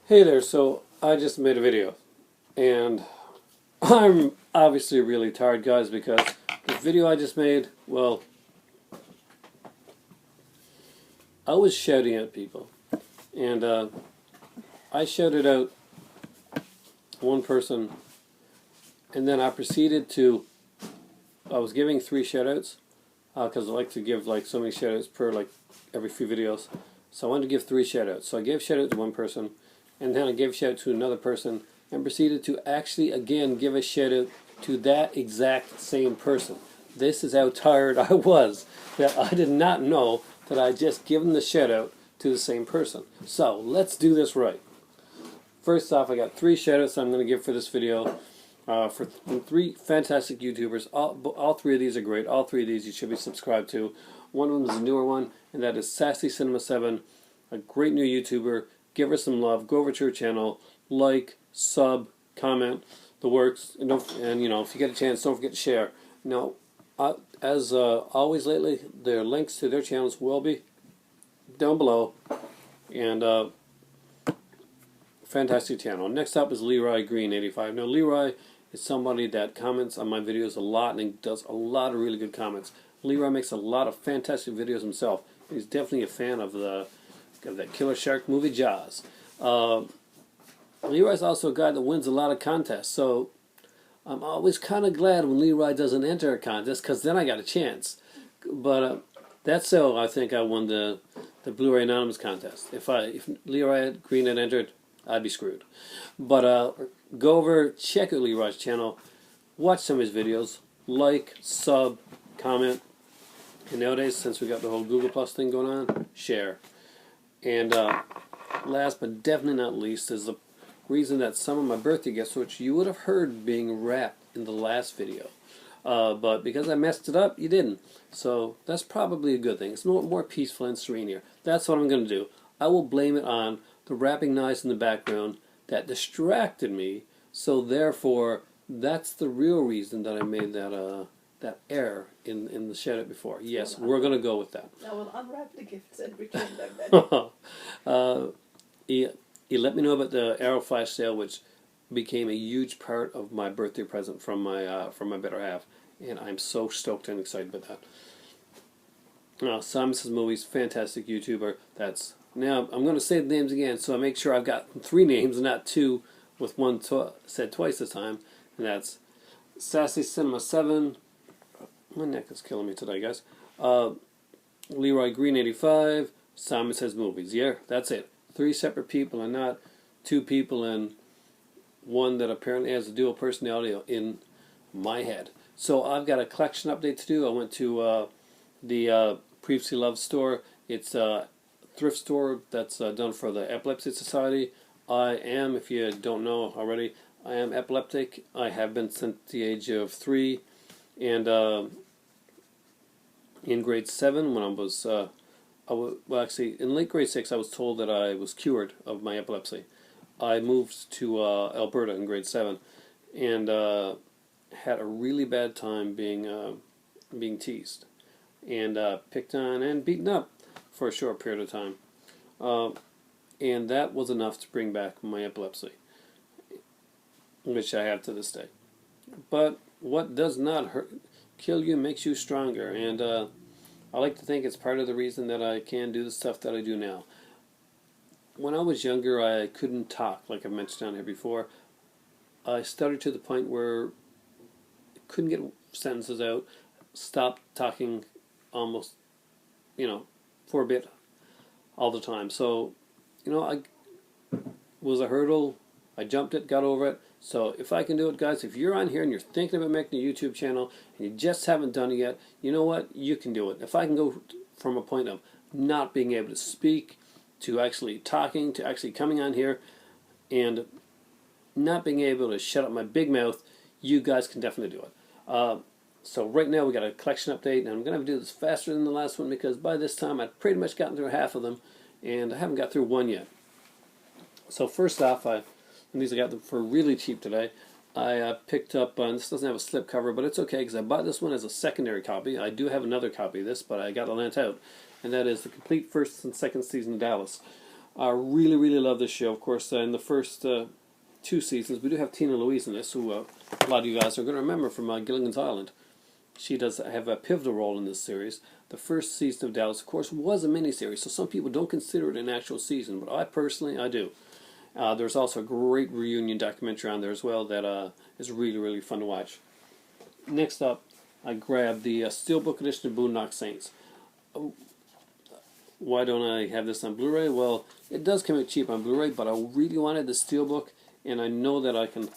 Hey there, so I just made a video, and I'm obviously really tired, guys, because the video I just made, well, I was shouting at people, and I shouted out one person, and then I proceeded to, I was giving 3 shoutouts, because I like to give like so many shoutouts per like every few videos, so I wanted to give 3 shoutouts. So I gave shoutout to one person, and then I gave a shout out to another person, and proceeded to actually again give a shout out to that exact same person. This is how tired I was, that I did not know that I just given the shout out to the same person. So let's do this right. First off, I got 3 shout outs I'm going to give for this video. For 3 fantastic YouTubers. All 3 of these are great. All 3 of these you should be subscribed to. One of them is a newer one, and that is Sassy Cinema 7, a great new YouTuber. Give her some love. Go over to her channel, like, sub, comment, the works, and you know, if you get a chance, don't forget to share. Now, as always lately, their links to their channels will be down below, and fantastic channel. Next up is Leroy Green 85. Now, Leroy is somebody that comments on my videos a lot, and he does a lot of really good comments. Leroy makes a lot of fantastic videos himself. He's definitely a fan of that Killer Shark movie, Jaws. Leroy's also a guy that wins a lot of contests, so I'm always kind of glad when Leroy doesn't enter a contest, because then I got a chance. But that's how I think I won the Blu-ray Anonymous contest. If Leroy Green had entered, I'd be screwed. But go over, check out Leroy's channel, watch some of his videos, like, sub, comment, and nowadays, since we got the whole Google Plus thing going on, share. And last but definitely not least is the reason that some of my birthday gifts, which you would have heard being wrapped in the last video, but because I messed it up, you didn't. So that's probably a good thing. It's more peaceful and serene here. That's what I'm going to do. I will blame it on the rapping noise in the background that distracted me. So therefore, that's the real reason that I made that error in the shout out before. Yes, we're going to go with that. I will unwrap the gifts and return them then. He let me know about the Arrow Flash sale, which became a huge part of my birthday present from my better half, and I'm so stoked and excited about that. Simon Says Movies, fantastic YouTuber. Now I'm going to say the names again, so I make sure I've got 3 names and not 2, with one said twice this time, and that's Sassy Cinema 7. My neck is killing me today, guys. Leroy Green 85. Simon Says Movies. Yeah, that's it. 3 separate people, and not 2 people and one that apparently has a dual personality in my head. So I've got a collection update to do. I went to the Previously Loved store. It's a thrift store that's done for the Epilepsy Society. I am, if you don't know already, I am epileptic. I have been since the age of 3, and in grade 7 when I was well, actually, in late grade 6, I was told that I was cured of my epilepsy. I moved to Alberta in grade 7, and had a really bad time being teased, and picked on and beaten up for a short period of time, and that was enough to bring back my epilepsy, which I have to this day. But what does not kill you makes you stronger, and I like to think it's part of the reason that I can do the stuff that I do now. When I was younger, I couldn't talk, like I mentioned on here before. I stuttered to the point where I couldn't get sentences out, stopped talking almost, for a bit all the time. So, I was a hurdle. I jumped it, got over it. So if I can do it, guys, if you're on here and you're thinking about making a YouTube channel and you just haven't done it yet, you know what? You can do it. If I can go from a point of not being able to speak to actually talking to actually coming on here and not being able to shut up my big mouth, you guys can definitely do it. So right now we got a collection update, and I'm going to have to do this faster than the last one because by this time I've pretty much gotten through half of them, and I haven't got through one yet. So first off, and these I got them for really cheap today. I picked up, this doesn't have a slip cover, but it's okay because I bought this one as a secondary copy. I do have another copy of this, but I got to lent out, and that is the complete first and second season of Dallas. I really, really love this show. Of course, in the first two seasons, we do have Tina Louise in this, who a lot of you guys are going to remember from Gilligan's Island. She does have a pivotal role in this series. The first season of Dallas, of course, was a miniseries, so some people don't consider it an actual season, but I personally, I do. There's also a great reunion documentary on there as well that is really, really fun to watch. Next up, I grabbed the Steelbook edition of Boondock Saints. Why don't I have this on Blu-ray? Well, it does come out cheap on Blu-ray, but I really wanted the Steelbook, and I know that I can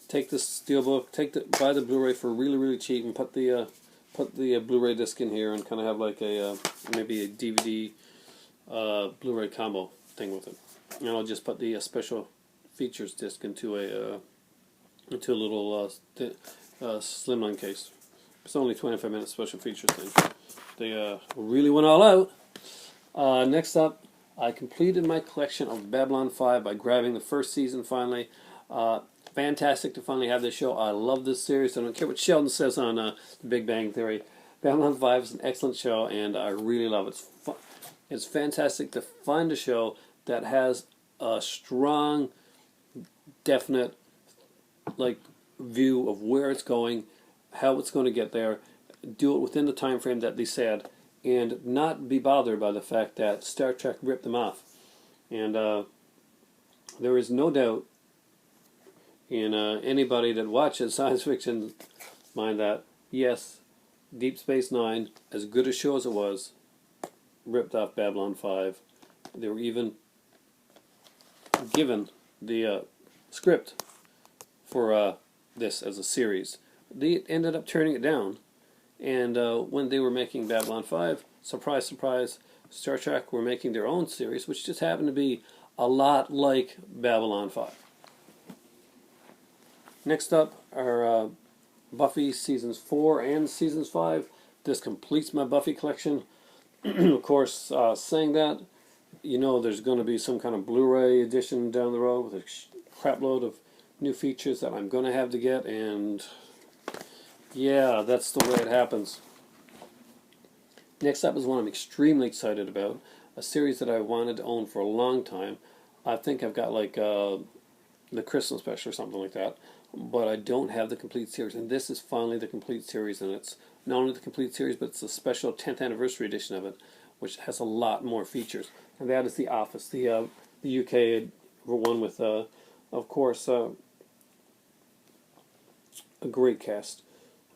take this Steelbook, buy the Blu-ray for really, really cheap, and put the Blu-ray disc in here, and kind of have like a maybe a DVD Blu-ray combo thing with it. And I'll just put the special features disc into a little slimline case. It's only 25-minute special features thing. They really went all out. Next up, I completed my collection of Babylon 5 by grabbing the first season finally. Fantastic to finally have this show. I love this series. I don't care what Sheldon says on The Big Bang Theory. Babylon 5 is an excellent show, and I really love it. It's fantastic to find a show that has a strong, definite, view of where it's going, how it's going to get there, do it within the time frame that they said, and not be bothered by the fact that Star Trek ripped them off. And there is no doubt in anybody that watches science fiction mind that, yes, Deep Space Nine, as good a show as it was, ripped off Babylon 5. They were even given the script for this as a series. They ended up turning it down, and when they were making Babylon 5, surprise, surprise, Star Trek were making their own series, which just happened to be a lot like Babylon 5. Next up are Buffy Seasons 4 and Seasons 5. This completes my Buffy collection. Of course, saying that, you know there's going to be some kind of Blu-ray edition down the road with a crapload of new features that I'm going to have to get, and yeah, that's the way it happens. Next up is one I'm extremely excited about, a series that I wanted to own for a long time. I think I've got the Christmas special or something like that, but I don't have the complete series, and this is finally the complete series, and it's not only the complete series, but it's a special 10th anniversary edition of it, which has a lot more features, and that is The Office, the UK one with, of course, a great cast.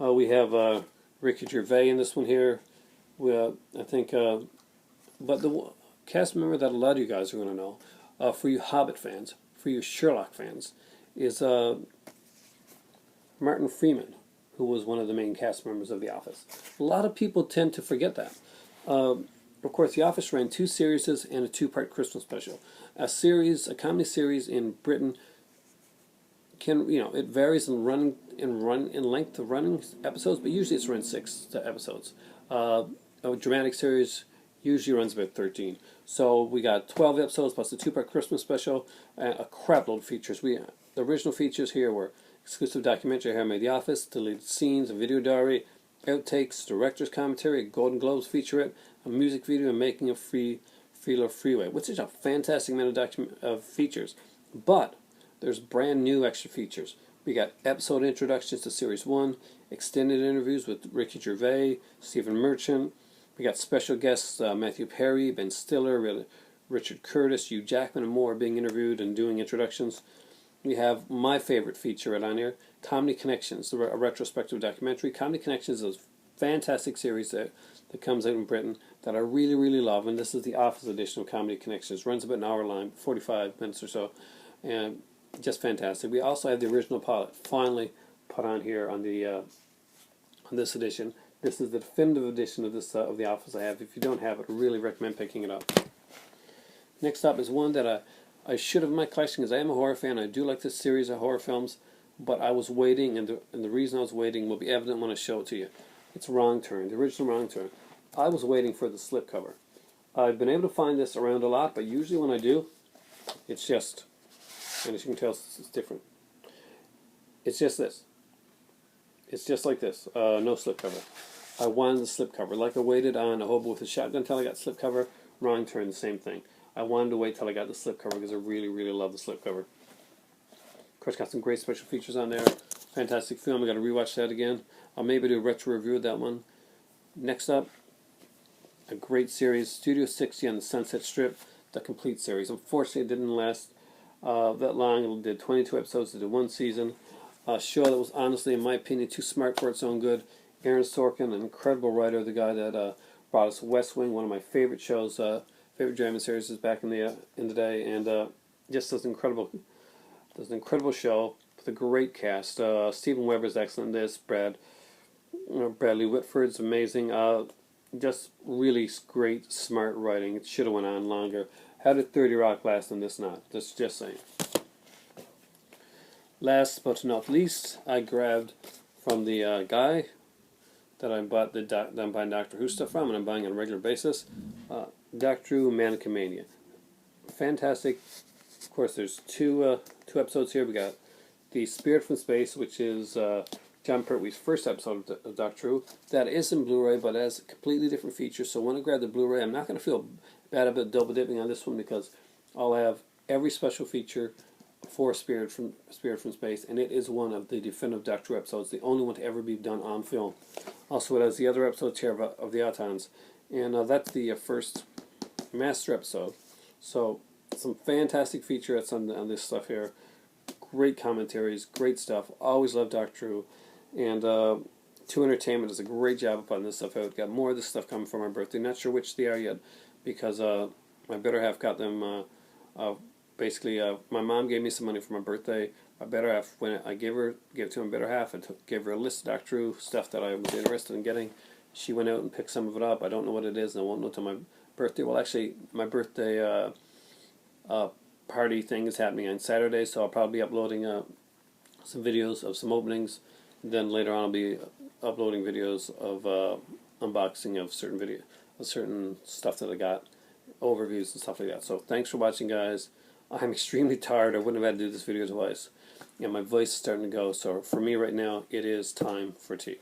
We have Ricky Gervais in this one here. I think, but the cast member that a lot of you guys are going to know, for you Hobbit fans, for you Sherlock fans, is Martin Freeman, who was one of the main cast members of The Office. A lot of people tend to forget that. Of course, The Office ran 2 series and a 2-part Christmas special. A comedy series in Britain it varies in length of running episodes, but usually it's around 6 episodes. A dramatic series usually runs about 13. So we got 12 episodes plus the 2-part Christmas special, a crapload of features. The original features here were exclusive documentary How I Made The Office, deleted scenes, a video diary, outtakes, director's commentary, a Golden Globes featurette, a music video, and making of Freeway, which is a fantastic amount of features. But there's brand new extra features. We got episode introductions to Series 1, extended interviews with Ricky Gervais, Stephen Merchant. We got special guests Matthew Perry, Ben Stiller, Richard Curtis, Hugh Jackman, and more being interviewed and doing introductions. We have my favorite feature right on here, Comedy Connections, a retrospective documentary. Comedy Connections is a fantastic series that comes out in Britain that I really, really love, and this is the Office edition of Comedy Connections. It runs about an hour long, 45 minutes or so, and just fantastic. We also have the original pilot finally put on here on this edition. This is the definitive edition of this of The Office I have. If you don't have it, I really recommend picking it up. Next up is one that I should have in my collection because I am a horror fan. I do like this series of horror films, but I was waiting, and the reason I was waiting will be evident when I show it to you. It's Wrong Turn, the original Wrong Turn. I was waiting for the slipcover. I've been able to find this around a lot, but usually when I do, it's just, and as you can tell, it's different. It's just this. It's just like this, no slipcover. I wanted the slipcover. Like I waited on A Hobo with a Shotgun until I got slipcover. Wrong Turn, the same thing. I wanted to wait till I got the slipcover because I really, really love the slipcover. Of course, got some great special features on there. Fantastic film. I got to rewatch that again. I'll maybe do a retro review of that one. Next up, a great series, Studio 60 on the Sunset Strip, the complete series. Unfortunately, it didn't last that long. It did 22 episodes. It did one season. A show that was honestly, in my opinion, too smart for its own good. Aaron Sorkin, an incredible writer, the guy that brought us West Wing, one of my favorite shows, favorite drama series back in the day, and just does an incredible show with a great cast. Steven Weber's excellent in this. Bradley Whitford's amazing. Just really great, smart writing. It should have went on longer. How did 30 Rock last and this not? Just saying. Last but not least, I grabbed from the guy that I bought that I'm buying Doctor Who stuff from, and I'm buying on a regular basis. Doctor Who Mannequin Mania. Fantastic. Of course, there's two episodes here. We got The Spirit from Space, which is John Pertwee's first episode of Doctor Who. That is in Blu-ray, but it has a completely different feature. So when I grab the Blu-ray, I'm not going to feel bad about double dipping on this one because I'll have every special feature for Spirit from Space, and it is one of the definitive Doctor Who episodes, the only one to ever be done on film. Also, it has the other episodes here of the Autons, and that's the first master episode. So, some fantastic featurettes on this stuff here. Great commentaries, great stuff. Always love Doctor Who, and Two Entertainment does a great job of putting this stuff out. Got more of this stuff coming for my birthday. Not sure which they are yet, because my better half got them. Basically, my mom gave me some money for my birthday. My better half, when I gave it to my better half, I gave her a list of Doctor Who stuff that I was interested in getting. She went out and picked some of it up. I don't know what it is, and I won't know till my birthday. Well, actually, my birthday party thing is happening on Saturday, so I'll probably be uploading some videos of some openings. And then later on, I'll be uploading videos of unboxing of certain stuff that I got, overviews and stuff like that. So thanks for watching, guys. I'm extremely tired. I wouldn't have had to do this video twice. And my voice is starting to go. So for me right now, it is time for tea.